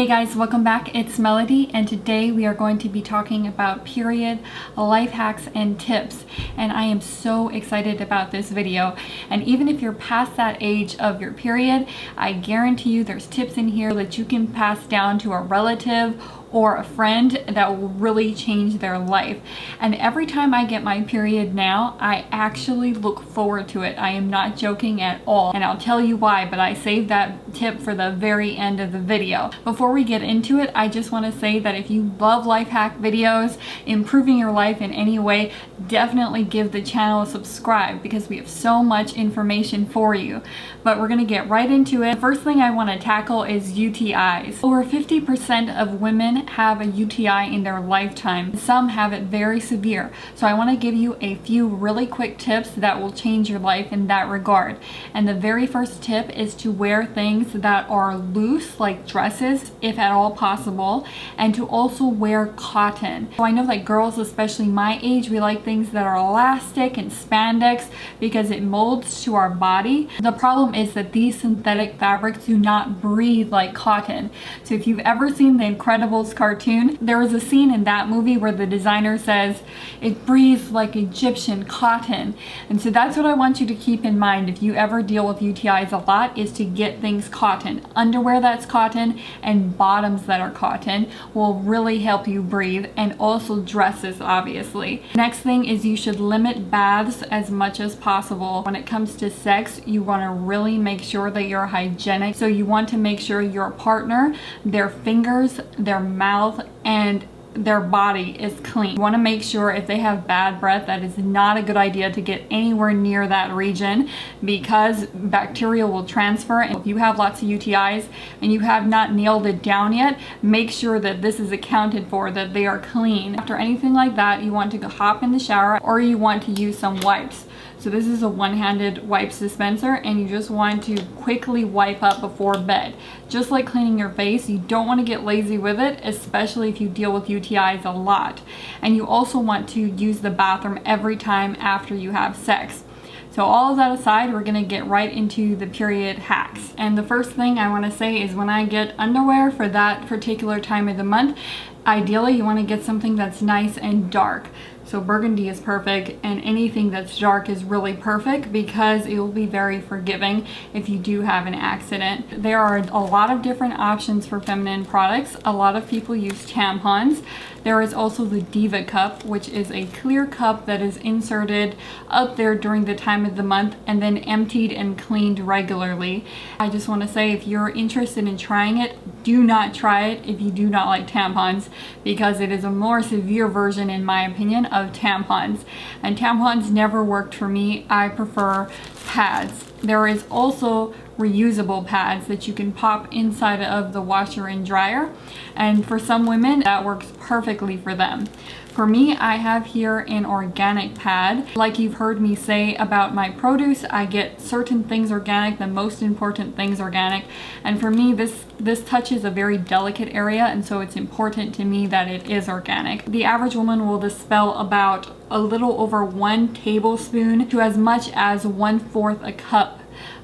guys, welcome back. It's Melody, and today we are going to be talking about period life hacks and tips. And I am so excited about this video. And even if you're past that age of your period, I guarantee you there's tips in here that you can pass down to a relative or a friend that will really change their life. And every time I get my period now, I actually look forward to it. I am not joking at all, and I'll tell you why, but I saved that tip for the very end of the video. Before we get into it, I just want to say that if you love life hack videos, improving your life in any way, definitely give the channel a subscribe because we have so much information for you. But we're gonna get right into it. The first thing I want to tackle is UTIs. Over 50% of women have a UTI in their lifetime. Some have it very severe. So I want to give you a few really quick tips that will change your life in that regard. And the very first tip is to wear things that are loose, like dresses, if at all possible, and to also wear cotton. So I know that girls, especially my age, we like things that are elastic and spandex because it molds to our body. The problem is that these synthetic fabrics do not breathe like cotton. So if you've ever seen The Incredibles cartoon, there was a scene in that movie where the designer says it breathes like Egyptian cotton. And so that's what I want you to keep in mind if you ever deal with UTIs a lot, is to get things cotton. Underwear that's cotton and bottoms that are cotton will really help you breathe, and also dresses, obviously. Next thing is you should limit baths as much as possible. When it comes to sex, you want to really make sure that you're hygienic. So you want to make sure your partner, their fingers, their mouth, and their body is clean. You want to make sure if they have bad breath, that is not a good idea to get anywhere near that region because bacteria will transfer. And if you have lots of UTIs and you have not nailed it down yet, make sure that this is accounted for, that they are clean. After anything like that, you want to go hop in the shower or you want to use some wipes. So this is a one-handed wipes dispenser, and you just want to quickly wipe up before bed. Just like cleaning your face, you don't want to get lazy with it, especially if you deal with UTIs a lot. And you also want to use the bathroom every time after you have sex. So all of that aside, we're gonna get right into the period hacks. And the first thing I wanna say is when I get underwear for that particular time of the month, ideally you wanna get something that's nice and dark. So burgundy is perfect, and anything that's dark is really perfect because it will be very forgiving if you do have an accident. There are a lot of different options for feminine products. A lot of people use tampons. There is also the Diva cup, which is a clear cup that is inserted up there during the time of the month and then emptied and cleaned regularly. I just want to say, if you're interested in trying it, do not try it if you do not like tampons, because it is a more severe version, in my opinion, of tampons. And tampons never worked for me. I prefer pads. There is also reusable pads that you can pop inside of the washer and dryer, and for some women that works perfectly for them. For me, I have here an organic pad. Like you've heard me say about my produce, I get certain things organic, the most important things organic, and for me this touches a very delicate area, and so it's important to me that it is organic. The average woman will dispel about a little over 1 tablespoon to as much as 1/4 a cup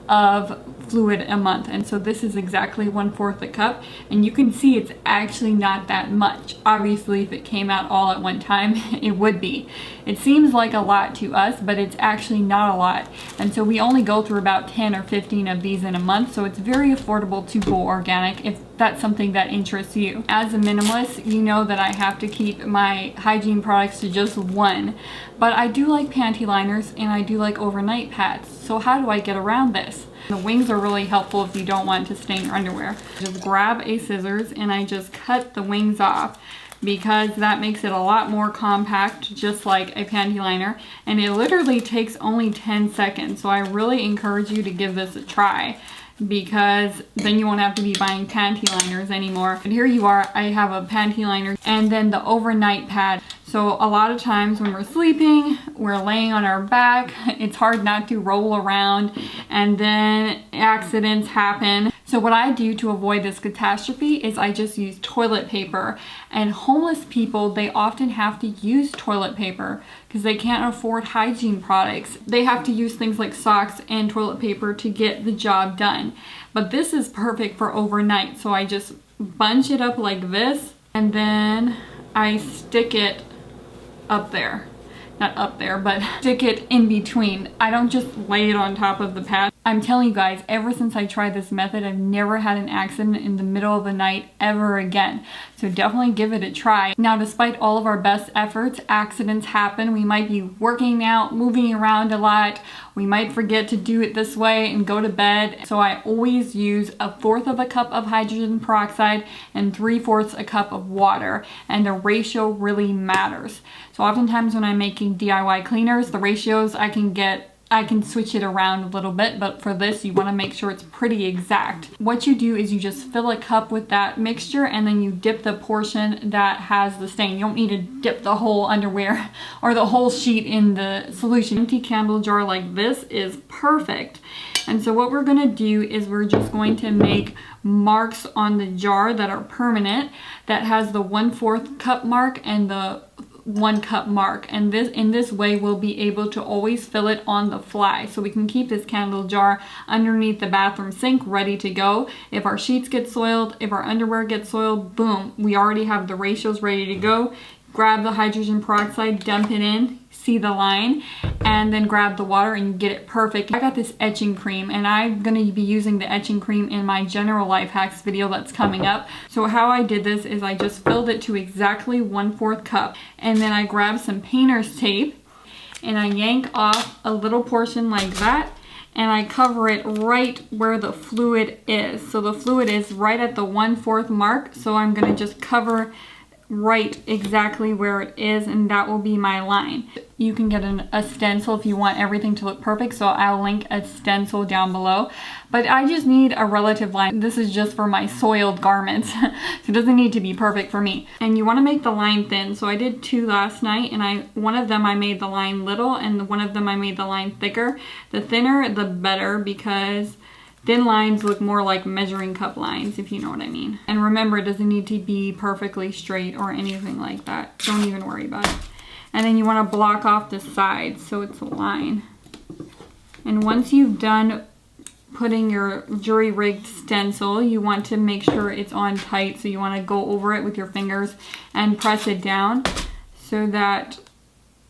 of fluid a month, and so this is exactly 1/4 a cup, and you can see it's actually not that much. Obviously, if it came out all at one time, it would be. It seems like a lot to us, but it's actually not a lot, and so we only go through about 10 or 15 of these in a month, so it's very affordable to go organic if that's something that interests you. As a minimalist, you know that I have to keep my hygiene products to just one, but I do like panty liners and I do like overnight pads. So how do I get around this? The wings are really helpful if you don't want to stain your underwear. Just grab a scissors and I just cut the wings off, because that makes it a lot more compact, just like a panty liner, and it literally takes only 10 seconds. So I really encourage you to give this a try, because then you won't have to be buying panty liners anymore. And here you are, I have a panty liner and then the overnight pad. So a lot of times when we're sleeping, we're laying on our back, it's hard not to roll around, and then accidents happen. So what I do to avoid this catastrophe is I just use toilet paper. And homeless people, they often have to use toilet paper because they can't afford hygiene products. They have to use things like socks and toilet paper to get the job done. But this is perfect for overnight. So I just bunch it up like this, and then I stick it up there. Not up there, but stick it in between. I don't just lay it on top of the pad. I'm telling you guys, ever since I tried this method, I've never had an accident in the middle of the night ever again. So definitely give it a try. Now, despite all of our best efforts, accidents happen. We might be working out, moving around a lot. We might forget to do it this way and go to bed. So I always use 1/4 of a cup of hydrogen peroxide and 3/4 a cup of water. And the ratio really matters. So oftentimes when I'm making DIY cleaners, the ratios I can switch it around a little bit, but for this you want to make sure it's pretty exact. What you do is you just fill a cup with that mixture, and then you dip the portion that has the stain. You don't need to dip the whole underwear or the whole sheet in the solution. Empty candle jar like this is perfect. And so what we're going to do is we're just going to make marks on the jar that are permanent, that has the 1/4 cup mark and the 1 cup mark, and in this way we'll be able to always fill it on the fly, so we can keep this candle jar underneath the bathroom sink ready to go. If our sheets get soiled, if our underwear gets soiled, boom, we already have the ratios ready to go. Grab the hydrogen peroxide, dump it in, see the line, and then grab the water and you get it perfect. I got this etching cream, and I'm going to be using the etching cream in my general life hacks video that's coming up. So how I did this is I just filled it to exactly 1/4 cup, and then I grabbed some painter's tape and I yank off a little portion like that, and I cover it right where the fluid is. So the fluid is right at the 1/4 mark, so I'm going to just cover right exactly where it is, and that will be my line. You can get a stencil if you want everything to look perfect, so I'll link a stencil down below, but I just need a relative line. This is just for my soiled garments, so it doesn't need to be perfect for me. And you want to make the line thin, so I did 2 last night, and one of them I made the line little, and one of them I made the line thicker. The thinner the better, because thin lines look more like measuring cup lines, if you know what I mean. And remember, it doesn't need to be perfectly straight or anything like that. Don't even worry about it. And then you want to block off the sides so it's a line. And once you've done putting your jury-rigged stencil, you want to make sure it's on tight. So you want to go over it with your fingers and press it down so that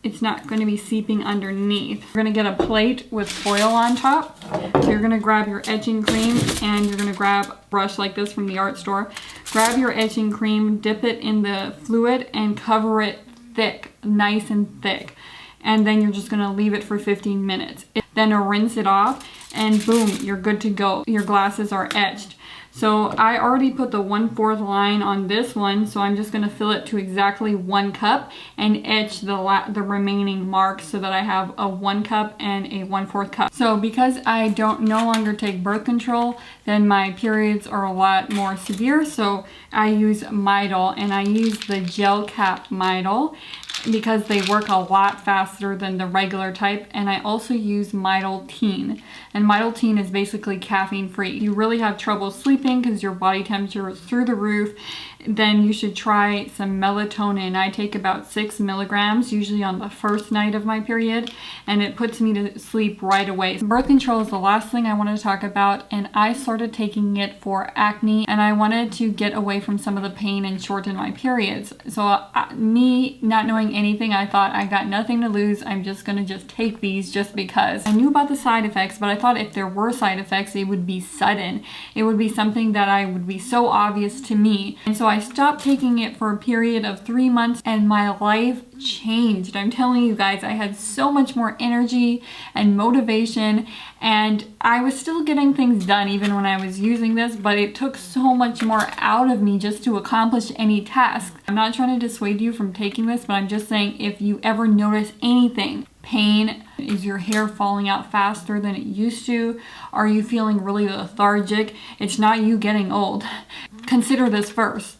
it's not going to be seeping underneath. You're going to get a plate with foil on top. So you're going to grab your etching cream, and you're going to grab a brush like this from the art store. Grab your etching cream, dip it in the fluid, and cover it thick, nice and thick. And then you're just going to leave it for 15 minutes. Then rinse it off, and boom, you're good to go. Your glasses are etched. So I already put the 1/4 line on this one, so I'm just going to fill it to exactly 1 cup and etch the remaining marks so that I have a 1 cup and a 1/4 cup. So because I no longer take birth control, then my periods are a lot more severe, so I use Midol, and I use the gel cap Midol because they work a lot faster than the regular type. And I also use Midol Teen, and Midol Teen is basically caffeine free. If you really have trouble sleeping because your body temperature is through the roof, then you should try some melatonin. I take about 6 milligrams usually on the first night of my period, and it puts me to sleep right away. Birth control is the last thing I wanted to talk about, and I started taking it for acne, and I wanted to get away from some of the pain and shorten my periods. So me not knowing anything, I thought I got nothing to lose. I'm just gonna take these just because. I knew about the side effects, but I thought if there were side effects, it would be sudden. It would be something that would be so obvious to me. And so I stopped taking it for a period of 3 months, and my life changed. I'm telling you guys, I had so much more energy and motivation, and I was still getting things done even when I was using this, but it took so much more out of me just to accomplish any task. I'm not trying to dissuade you from taking this, but I'm just saying, if you ever notice anything, pain, is your hair falling out faster than it used to, are you feeling really lethargic, it's not you getting old. Consider this first.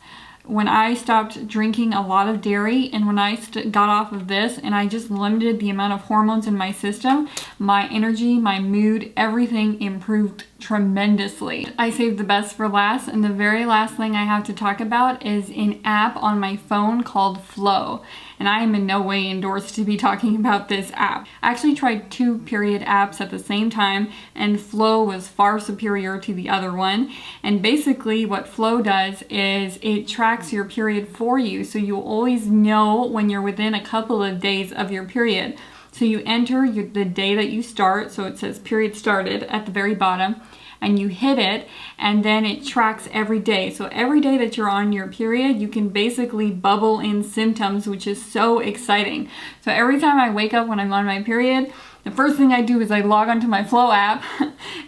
When I stopped drinking a lot of dairy, and when I got off of this, and I just limited the amount of hormones in my system, my energy, my mood, everything improved tremendously. I saved the best for last, and the very last thing I have to talk about is an app on my phone called Flow. and I am in no way endorsed to be talking about this app. I actually tried 2 period apps at the same time, and Flow was far superior to the other one. And basically what Flow does is it tracks your period for you, so you'll always know when you're within a couple of days of your period. So you enter the day that you start, so it says period started at the very bottom, and you hit it, and then it tracks every day. So every day that you're on your period, you can basically bubble in symptoms, which is so exciting. So every time I wake up when I'm on my period, the first thing I do is I log onto my Flow app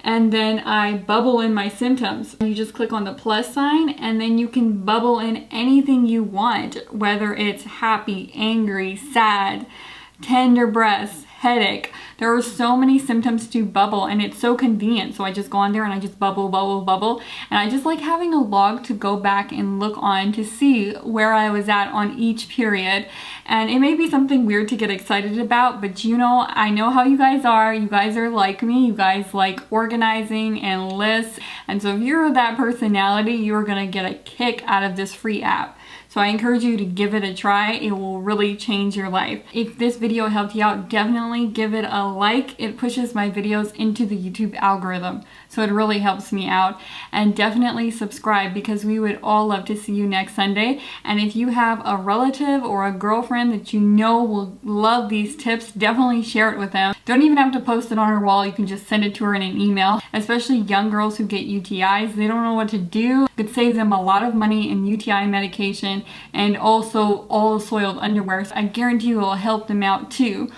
and then I bubble in my symptoms. You just click on the plus sign and then you can bubble in anything you want, whether it's happy, angry, sad, tender breasts, headache. There are so many symptoms to bubble, and it's so convenient. So I just go on there and I just bubble, bubble, bubble. And I just like having a log to go back and look on to see where I was at on each period. And it may be something weird to get excited about, but you know, I know how you guys are. You guys are like me. You guys like organizing and lists. And so if you're that personality, you're gonna get a kick out of this free app. So I encourage you to give it a try. It will really change your life. If this video helped you out, definitely give it a like. It pushes my videos into the YouTube algorithm. So it really helps me out. And definitely subscribe, because we would all love to see you next Sunday. And if you have a relative or a girlfriend that you know will love these tips, definitely share it with them. Don't even have to post it on her wall. You can just send it to her in an email. Especially young girls who get UTIs. They don't know what to do. It could save them a lot of money in UTI medication and also all soiled underwear. So I guarantee you it will help them out too.